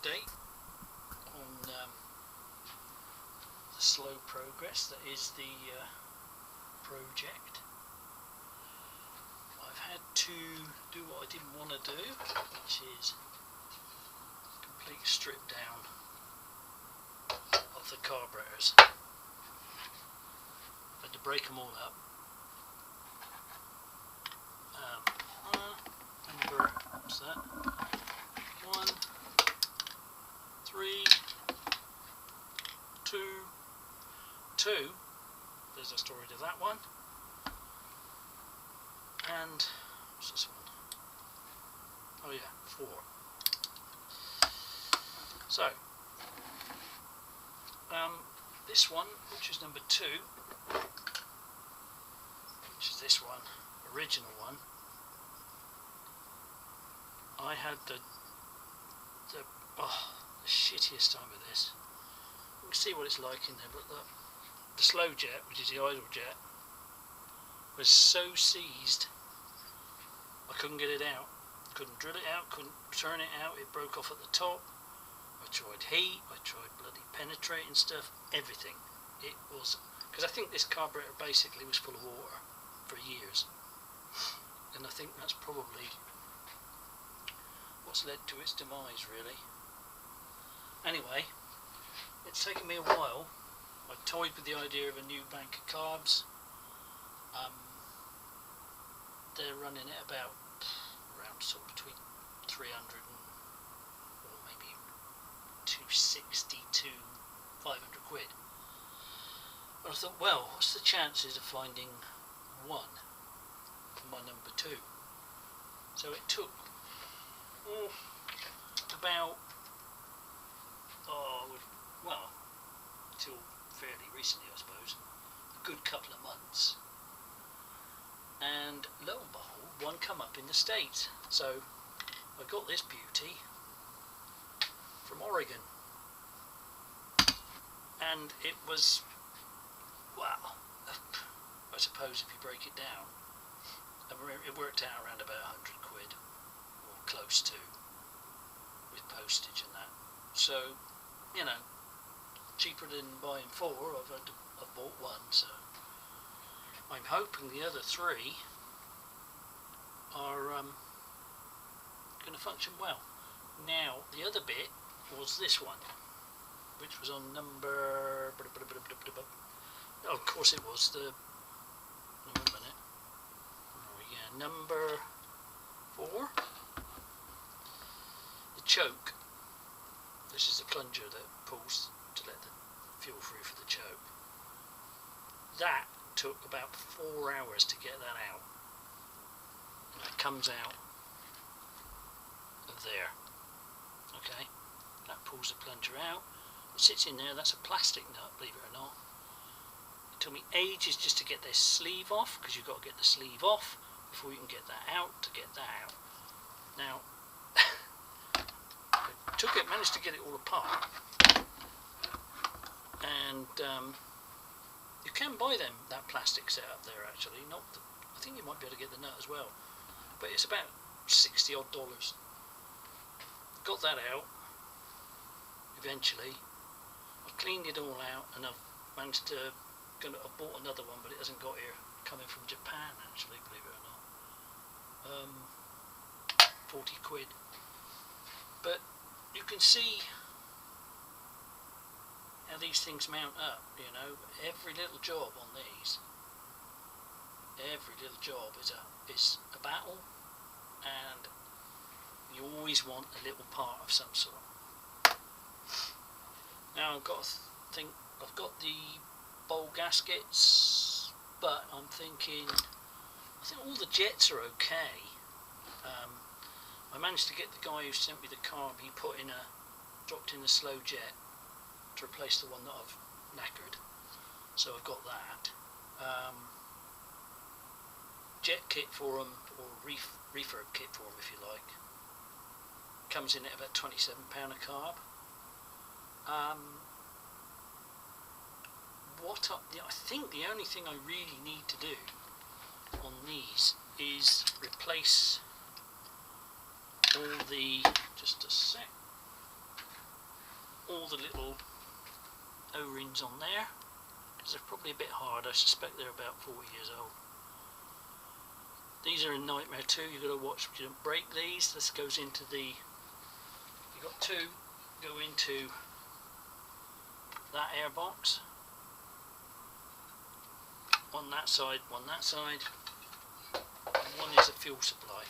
update on the slow progress that is the project. I've had to do what I didn't want to do, which is complete strip down of the carburetors. Had to break them all up. Number, what's that? 1, 3, 2. There's a story to that one. And what's this one? Oh yeah, 4. So this one, which is number 2, which is this one, original one. I had the shittiest time with this. You can see what it's like in there, but the slow jet, which is the idle jet, was so seized I couldn't get it out. Couldn't drill it out, couldn't turn it out, it broke off at the top. I tried heat, I tried bloody penetrating stuff, everything. It was, because I think this carburetor basically was full of water for years, and I think that's probably what's led to its demise, really. Anyway, it's taken me a while. I toyed with the idea of a new bank of carbs. They're running at about around sort of between 300 or maybe 260 to 500 quid. But I thought, well, what's the chances of finding one for my number 2? So it took about till fairly recently, I suppose, a good couple of months, and lo and behold, one come up in the States. So I got this beauty from Oregon, and it was, well, I suppose if you break it down, it worked out around about 100 quid, or close to, with postage and that. So, you know, cheaper than buying 4. I've bought 1, so I'm hoping the other 3 are going to function well. Now, the other bit was this one, which was on number, oh, of course it was the, wait a minute, number 4, the choke. This is the plunger that pulls to let the fuel through for the choke. That took about 4 hours to get that out, and it comes out of there. Okay, that pulls the plunger out. It sits in there. That's a plastic nut, believe it or not. It took me ages just to get this sleeve off, because you've got to get the sleeve off before you can get that out, to get that out. Now, I managed to get it all apart, and you can buy that plastic set up there, actually. I think you might be able to get the nut as well, but it's about $60 odd. Got that out eventually. I cleaned it all out, and I've managed to. I've bought another one, but it hasn't got here. Coming from Japan, actually, believe it or not. 40 quid. But you can see how these things mount up, you know. Every little job on these, every little job is a battle, and you always want a little part of some sort. Now I've got the bowl gaskets, but I think all the jets are okay. I managed to get the guy who sent me the carb, he dropped in a slow jet to replace the one that I've knackered, so I've got that. Jet kit for them, or refurb kit for them if you like, comes in at about £27 a carb. I think the only thing I really need to do on these is replace all the, just a sec, all the little O-rings on there, because they're probably a bit hard. I suspect they're about 4 years old. These are a nightmare too. You've got to watch you don't break these. This goes into the, you've got two go into that air box. One that side, one that side, and one is a fuel supply.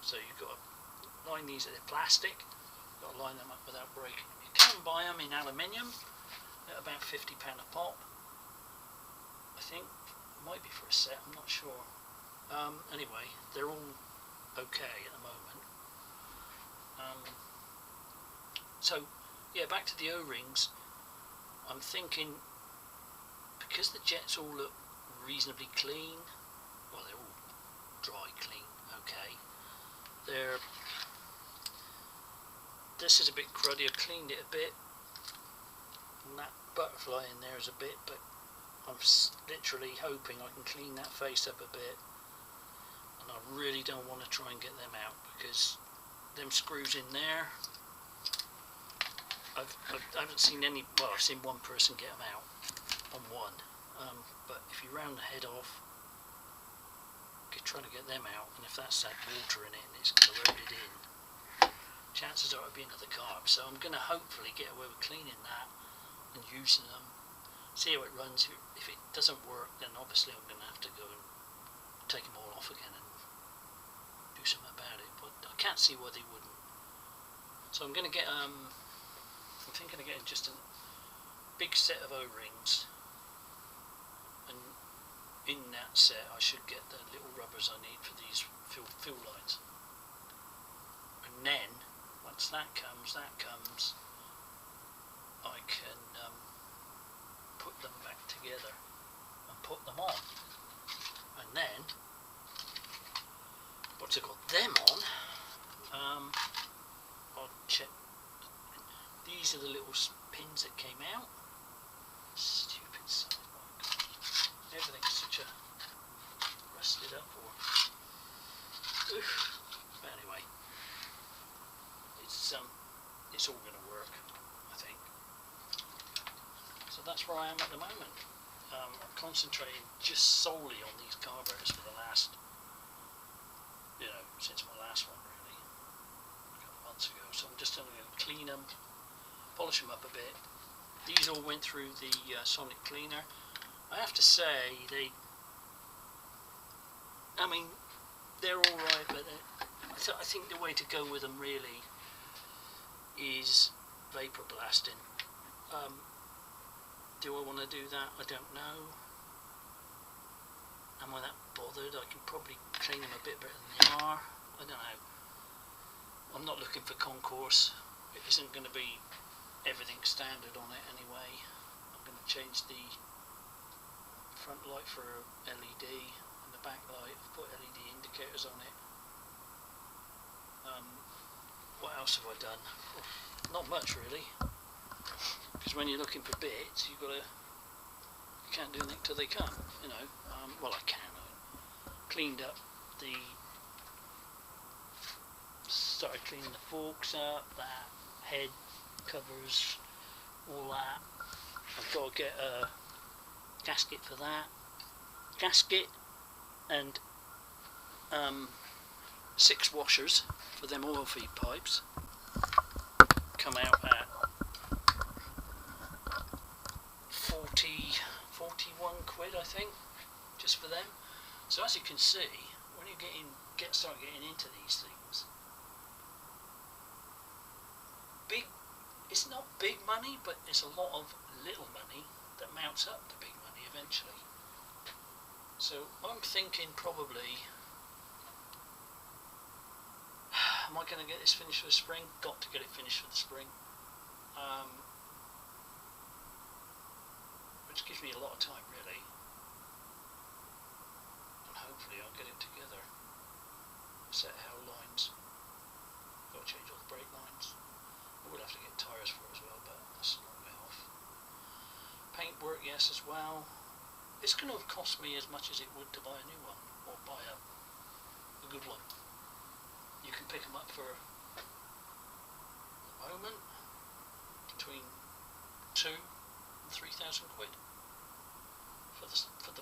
So you've got to line these, they're plastic, you've got to line them up without breaking them. You can buy them in aluminium at about £50 a pop. I think it might be for a set, I'm not sure. Anyway, they're all okay at the moment. So yeah, back to the O-rings. I'm thinking, because the jets all look reasonably clean, well, they're all dry clean, okay, this is a bit cruddy. I cleaned it a bit, and that butterfly in there is a bit, but I'm literally hoping I can clean that face up a bit, and I really don't want to try and get them out, because them screws in there, I haven't seen any, well, I've seen one person get them out on one, but if you round the head off, you're trying to get them out, and if that's had water in it and it's corroded in, chances are it'll be another carb. So I'm going to hopefully get away with cleaning that and using them, see how it runs. If it doesn't work, then obviously I'm going to have to go and take them all off again and do something about it, but I can't see why they wouldn't. So I'm going to get I'm thinking of getting just a big set of O-rings, and in that set I should get the little rubbers I need for these fuel lines, and then once that comes, I can put them back together and put them on, and then once I've got them on, I'll check. These are the little pins that came out. Stupid side, my God. Everything's such a rusted up or. Oof. But anyway, it's all going to work, I think. So that's where I am at the moment. I'm concentrating just solely on these carburetors for the last, since my last one really, a couple of months ago. So I'm just going to clean them, polish them up a bit. These all went through the sonic cleaner. I have to say they're all right, but I think the way to go with them really is vapor blasting. Do I want to do that? I don't know. Am I that bothered? I can probably clean them a bit better than they are. I don't know. I'm not looking for concourse. It isn't going to be everything standard on it anyway. I'm going to change the front light for LED and the back light. I've put LED indicators on it. What else have I done? Not much really, because when you're looking for bits, you can't do anything till they come. Well, I can. I cleaned up started cleaning the forks up, that head covers, all that. I've got to get a gasket for that. Gasket and 6 washers for them oil feed pipes. Come out at 41 quid, I think, just for them. So as you can see, when you start getting into these things, it's not big money, but it's a lot of little money that mounts up to big money eventually. So I'm thinking probably, am I going to get this finished for the spring? Got to get it finished for the spring. Which gives me a lot of time really. And hopefully I'll get it together. Set how lines. Got to change all the brake lines. I will have to get tyres for it as well, but that's a long way off. Paint work, yes, as well. It's going to have cost me as much as it would to buy a new one, or buy a good one. You can pick them up for, at the moment, between 3,000 quid for the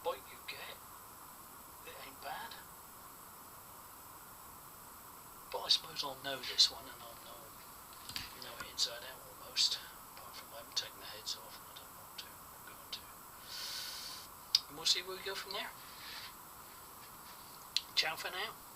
bike you get. It ain't bad. But I suppose I'll know this one, and I'll know it inside out almost. Apart from I haven't taken the heads off, and I don't want to. I'm going to. And we'll see where we go from there. Ciao for now.